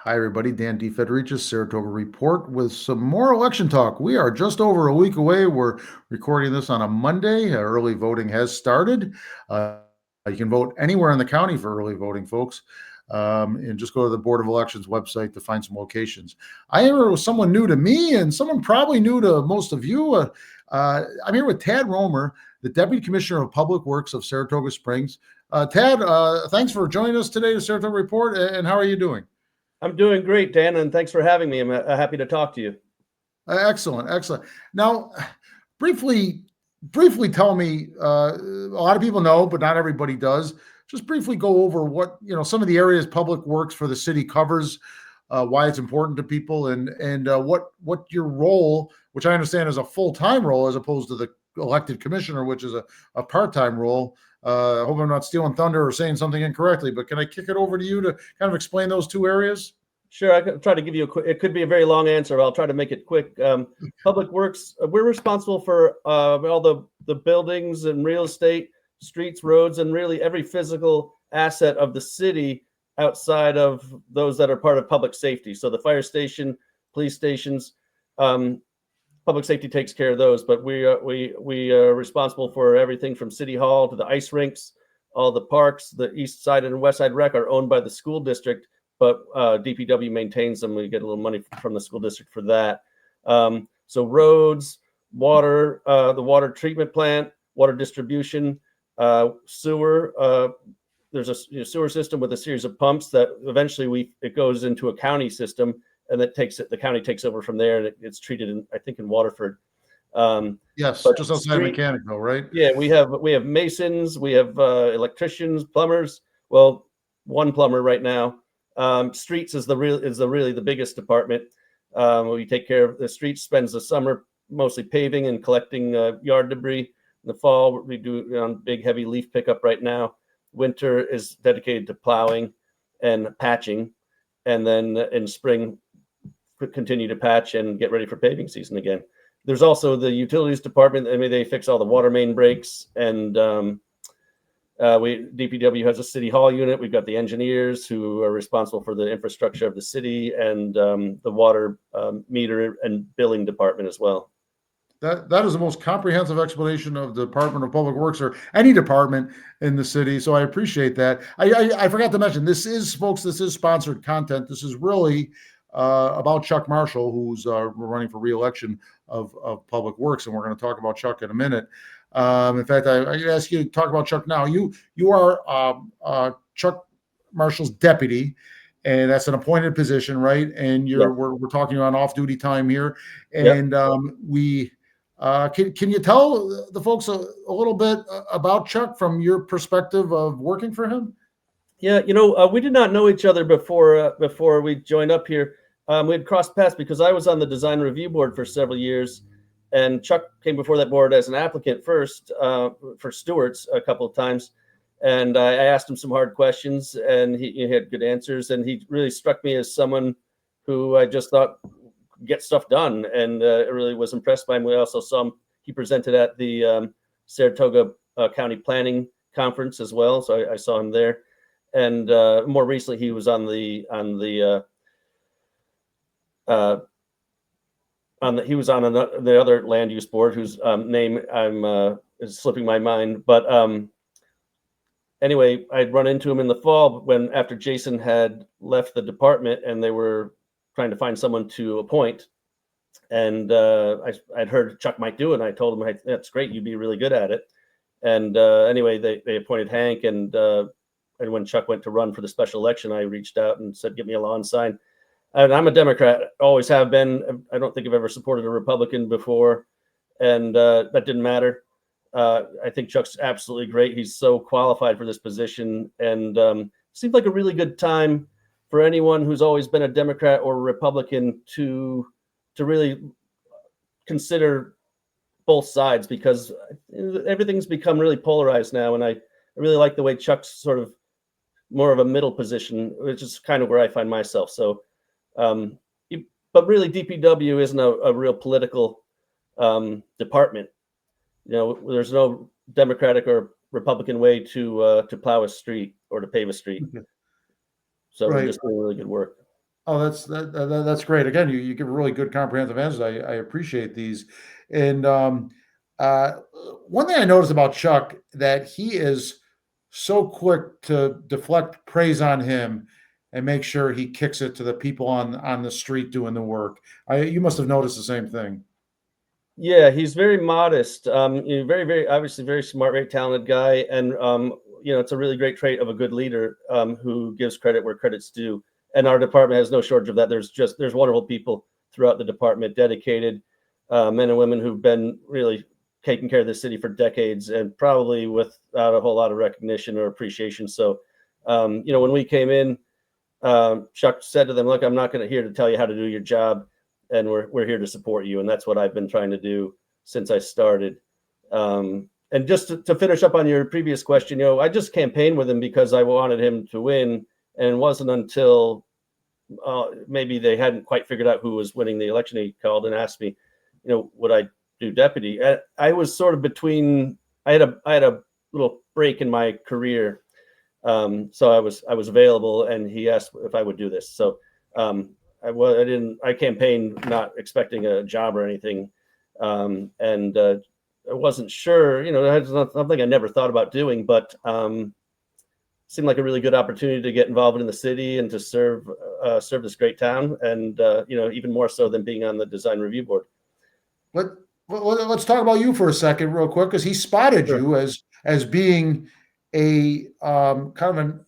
Hi, everybody. Dan DeFedericis, Saratoga Report with some more election talk. We are just over a week away. We're recording this on a Monday. Early voting has started. You can vote anywhere in the county for early voting, folks. And just go to the Board of Elections website to find some locations. I am here with someone new to me and someone probably new to most of you. I'm here with Tad Roemer, the Deputy Commissioner of Public Works of Saratoga Springs. Tad, thanks for joining us today to Saratoga Report. And how are you doing? I'm doing great, Dan, and thanks for having me. I'm happy to talk to you. Excellent, excellent. Now, briefly tell me. A lot of people know, but not everybody does. Just briefly go over what some of the areas Public Works for the city covers, why it's important to people, and what your role, which I understand is a full-time role as opposed to the elected commissioner, which is a part-time role. I hope I'm not stealing thunder or saying something incorrectly, but can I kick it over to you to kind of explain those two areas? Sure, I can try to give you a quick. It could be a very long answer. I'll try to make it quick. Public Works, we're responsible for all the buildings and real estate, streets, roads, and really every physical asset of the city outside of those that are part of public safety. So the fire station, police stations, public safety takes care of those. But we are responsible for everything from City Hall to the ice rinks, all the parks. The East Side and West Side Rec are owned by the school district, but DPW maintains them. We get a little money from the school district for that. So roads, water, the water treatment plant, water distribution, sewer. There's a sewer system with a series of pumps that eventually it goes into a county system, and the county takes over from there, and it's treated in Waterford. Yes, just outside of Mechanicville, right? Yeah, we have masons, we have electricians, plumbers. Well, one plumber right now. Streets is really the biggest department. We take care of the streets. Spends the summer mostly paving and collecting yard debris. In the fall, we do big heavy leaf pickup right now. Winter is dedicated to plowing and patching, and then in spring continue to patch and get ready for paving season again. There's also the utilities department. I mean, they fix all the water main breaks, and DPW has a city hall unit. We've got the engineers who are responsible for the infrastructure of the city, and the water meter and billing department as well. That is the most comprehensive explanation of the Department of Public Works or any department in the city. So I appreciate that. I forgot to mention, this is sponsored content. This is really about Chuck Marshall, who's running for re-election of Public Works, and we're going to talk about Chuck in a minute. In fact, I ask you to talk about Chuck now. You are Chuck Marshall's deputy, and that's an appointed position, right? And we're talking on off-duty time here, and can you tell the folks a little bit about Chuck from your perspective of working for him? Yeah, we did not know each other before we joined up here. We had crossed paths because I was on the design review board for several years, and Chuck came before that board as an applicant first for stewards a couple of times. And I asked him some hard questions, and he had good answers. And he really struck me as someone who I just thought get stuff done, and I really was impressed by him. We also saw him. He presented at the Saratoga County Planning Conference as well, so I saw him there. And more recently, he was on the other land use board, whose name is slipping my mind. But anyway, I'd run into him in the fall after Jason had left the department, and they were trying to find someone to appoint. And I'd heard Chuck might do it, and I told him, hey, that's great, you'd be really good at it. And anyway, they appointed Hank, and when Chuck went to run for the special election, I reached out and said, get me a lawn sign. And I'm a Democrat, always have been. I don't think I've ever supported a Republican before, and that didn't matter. I think Chuck's absolutely great. He's so qualified for this position, and seemed like a really good time for anyone who's always been a Democrat or a Republican to really consider both sides, because everything's become really polarized now. And I really like the way Chuck's sort of more of a middle position, which is kind of where I find myself. So, but really DPW isn't a real political department. There's no Democratic or Republican way to plow a street or to pave a street. So We're just doing really good work. Oh, that's great. Again, you give really good comprehensive answers. I appreciate these. And uh, one thing I noticed about Chuck that he is so quick to deflect praise on him and make sure he kicks it to the people on the street doing the work. You must have noticed the same thing. Yeah, he's very modest. Very, very obviously very smart, very talented guy, and it's a really great trait of a good leader who gives credit where credit's due. And our department has no shortage of that. There's wonderful people throughout the department, dedicated men and women who've been really taking care of the city for decades, and probably without a whole lot of recognition or appreciation. So, when we came in, Chuck said to them, "Look, I'm not going to here to tell you how to do your job, and we're here to support you." And that's what I've been trying to do since I started. And just to finish up on your previous question, I just campaigned with him because I wanted him to win, and it wasn't until maybe they hadn't quite figured out who was winning the election. He called and asked me, would I do deputy? I was sort of between. I had a little break in my career. So I was available, and he asked if I would do this. So I campaigned not expecting a job or anything, and I wasn't sure. That's something I never thought about doing, but seemed like a really good opportunity to get involved in the city and to serve this great town, and even more so than being on the design review board. Let, let's talk about you for a second, real quick, because he spotted Sure. you as being a kind of an,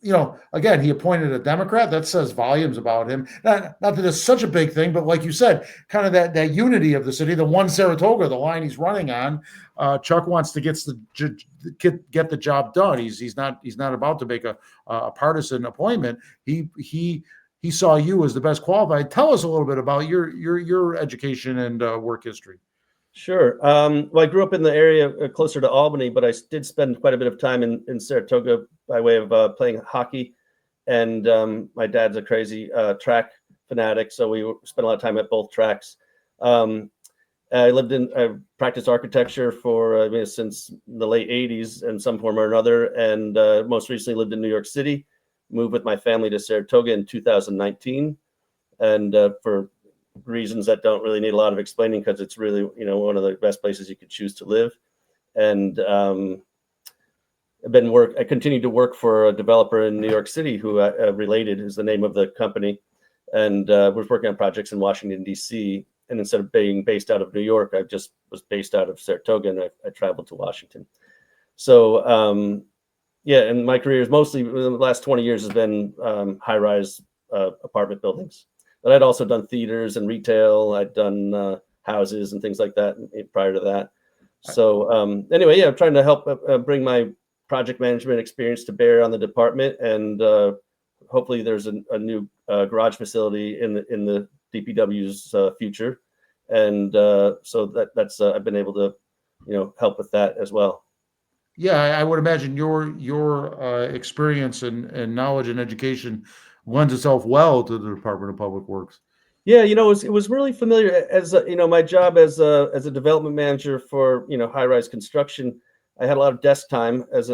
again, he appointed a Democrat. That says volumes about him. Not that it's such a big thing, but like you said, kind of that unity of the city, the one Saratoga, the line he's running on. Chuck wants to get the job done. He's not about to make a partisan appointment. He saw you as the best qualified. Tell us a little bit about your education and work history. Sure. Well, I grew up in the area closer to Albany, but I did spend quite a bit of time in Saratoga by way of playing hockey. And my dad's a crazy track fanatic, so we spent a lot of time at both tracks. I practiced architecture for since the late 80s in some form or another, and most recently lived in New York City. Moved with my family to Saratoga in 2019, and for reasons that don't really need a lot of explaining, because it's really one of the best places you could choose to live. And I continued to work for a developer in New York City who Related is the name of the company, and was working on projects in Washington D.C. And instead of being based out of New York, I just was based out of Saratoga, and I traveled to Washington. So and my career is mostly the last 20 years has been high-rise apartment buildings. But I'd also done theaters and retail. I'd done houses and things like that prior to that. So anyway, I'm trying to help bring my project management experience to bear on the department, and hopefully there's a new garage facility in the DPW's future, and so that's I've been able to help with that as well. Yeah, I would imagine your experience and knowledge and education lends itself well to the Department of Public Works. Yeah, it was really familiar as my job as a development manager for high-rise construction. I had a lot of desk time as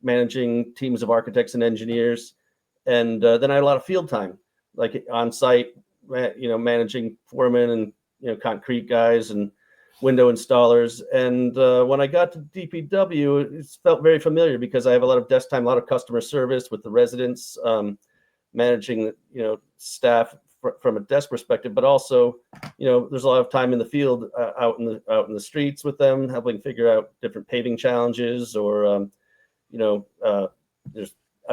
managing teams of architects and engineers, and then I had a lot of field time, like on site, managing foremen and concrete guys and window installers. And when I got to DPW, it felt very familiar because I have a lot of desk time, a lot of customer service with the residents, managing staff from a desk perspective, but also there's a lot of time in the field, out in the streets with them, helping figure out different paving challenges, or I'm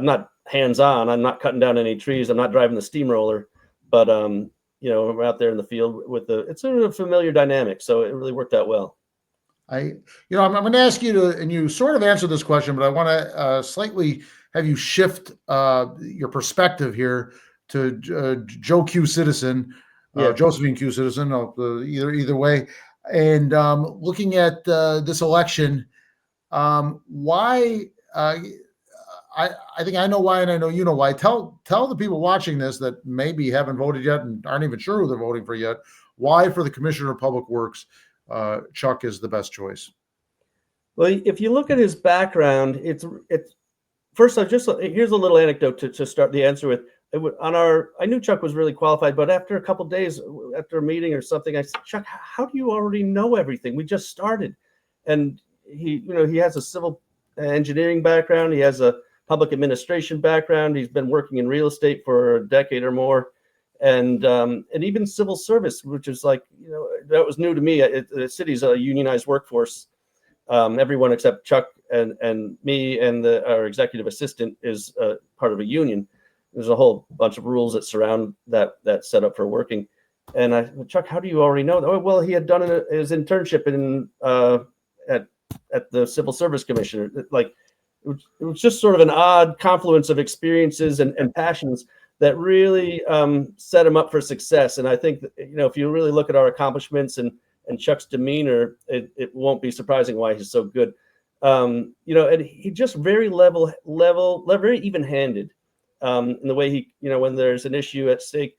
not hands-on, I'm not cutting down any trees, I'm not driving the steamroller, but we're out there in the field it's sort of a familiar dynamic, so it really worked out well. I'm going to ask you to, and you sort of answered this question, but I want to slightly have you shift your perspective here to Joe Q. Citizen, Josephine Q. Citizen, either way. And looking at this election, why? I think I know why, and I know you know why. Tell the people watching this that maybe haven't voted yet and aren't even sure who they're voting for yet, why for the Commissioner of Public Works, Chuck is the best choice. Well, if you look at his background, it's first. Here's a little anecdote to start the answer with. I knew Chuck was really qualified, but after a couple days, after a meeting or something, I said, Chuck, how do you already know everything? We just started. And he has a civil engineering background. He has a public administration background. He's been working in real estate for a decade or more. And even civil service, which is like, that was new to me. The city's a unionized workforce. Everyone except Chuck and me and our executive assistant is part of a union. There's a whole bunch of rules that surround that setup for working. And I, Chuck, how do you already know that? Oh, well, he had done his internship at the Civil Service Commission. Like, it was just sort of an odd confluence of experiences and passions that really set him up for success. And I think that, if you really look at our accomplishments and Chuck's demeanor, it won't be surprising why he's so good. And he just very level, very even-handed in the way he, when there's an issue at stake,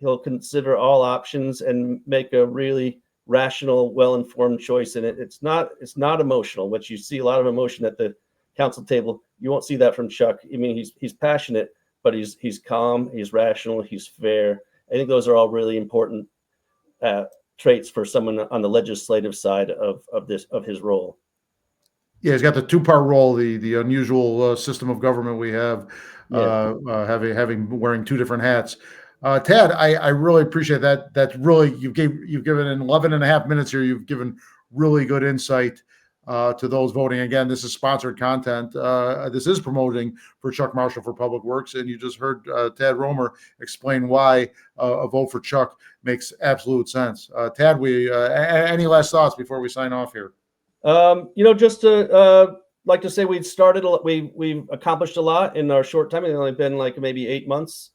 he'll consider all options and make a really rational, well-informed choice. And it's not emotional, which you see a lot of emotion at the council table. You won't see that from Chuck. I mean, he's passionate, but he's calm, he's rational, he's fair. I think those are all really important traits for someone on the legislative side of his role. Yeah, he's got the two-part role, the unusual system of government we have, having wearing two different hats. Tad, I really appreciate that. That's really, you've given in 11 and a half minutes here, you've given really good insight to those voting. Again, this is sponsored content. This is promoting for Chuck Marshall for Public Works, and you just heard Tad Roemer explain why a vote for Chuck makes absolute sense. Tad, any last thoughts before we sign off here? Just to like to say we've accomplished a lot in our short time. It's only been like maybe 8 months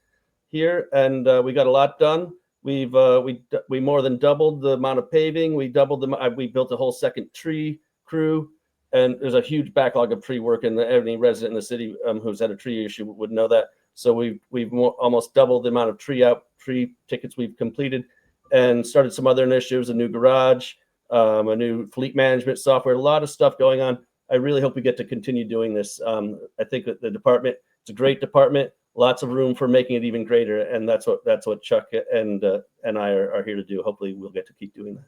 here, and we got a lot done. We more than doubled the amount of paving. We built a whole second tree crew, and there's a huge backlog of tree work, and any resident in the city who's had a tree issue would know that. So we've almost doubled the amount of tree tickets we've completed, and started some other initiatives, a new garage, a new fleet management software, a lot of stuff going on. I really hope we get to continue doing this. I think that the department, it's a great department, lots of room for making it even greater. And that's what Chuck and I are here to do. Hopefully we'll get to keep doing that.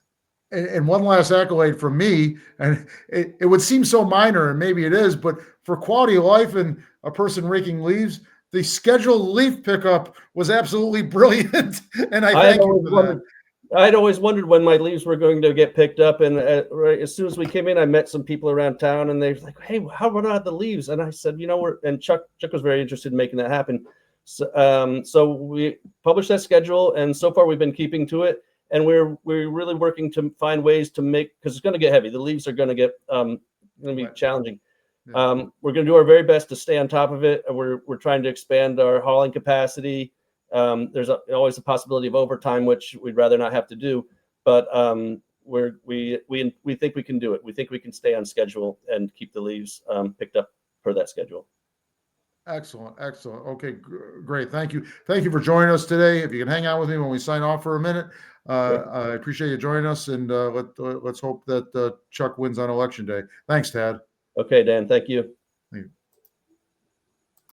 And one last accolade from me, and it would seem so minor, and maybe it is, but for quality of life and a person raking leaves, the scheduled leaf pickup was absolutely brilliant. And I thank you for that. I'd always wondered when my leaves were going to get picked up, and right as soon as we came in, I met some people around town, and they were like, "Hey, how about the leaves?" And I said, and Chuck was very interested in making that happen. So we published that schedule, and so far we've been keeping to it, and we're really working to find ways to make, because it's going to get heavy. The leaves are going to get be challenging. Yeah. We're going to do our very best to stay on top of it. We're trying to expand our hauling capacity. There's always a possibility of overtime, which we'd rather not have to do, but we think we can do it. We think we can stay on schedule and keep the leaves picked up per that schedule. Excellent. Okay, great. Thank you for joining us today. If you can hang out with me when we sign off for a minute, sure. I appreciate you joining us, and let's hope that Chuck wins on election day. Thanks, Tad. Okay, Dan. Thank you.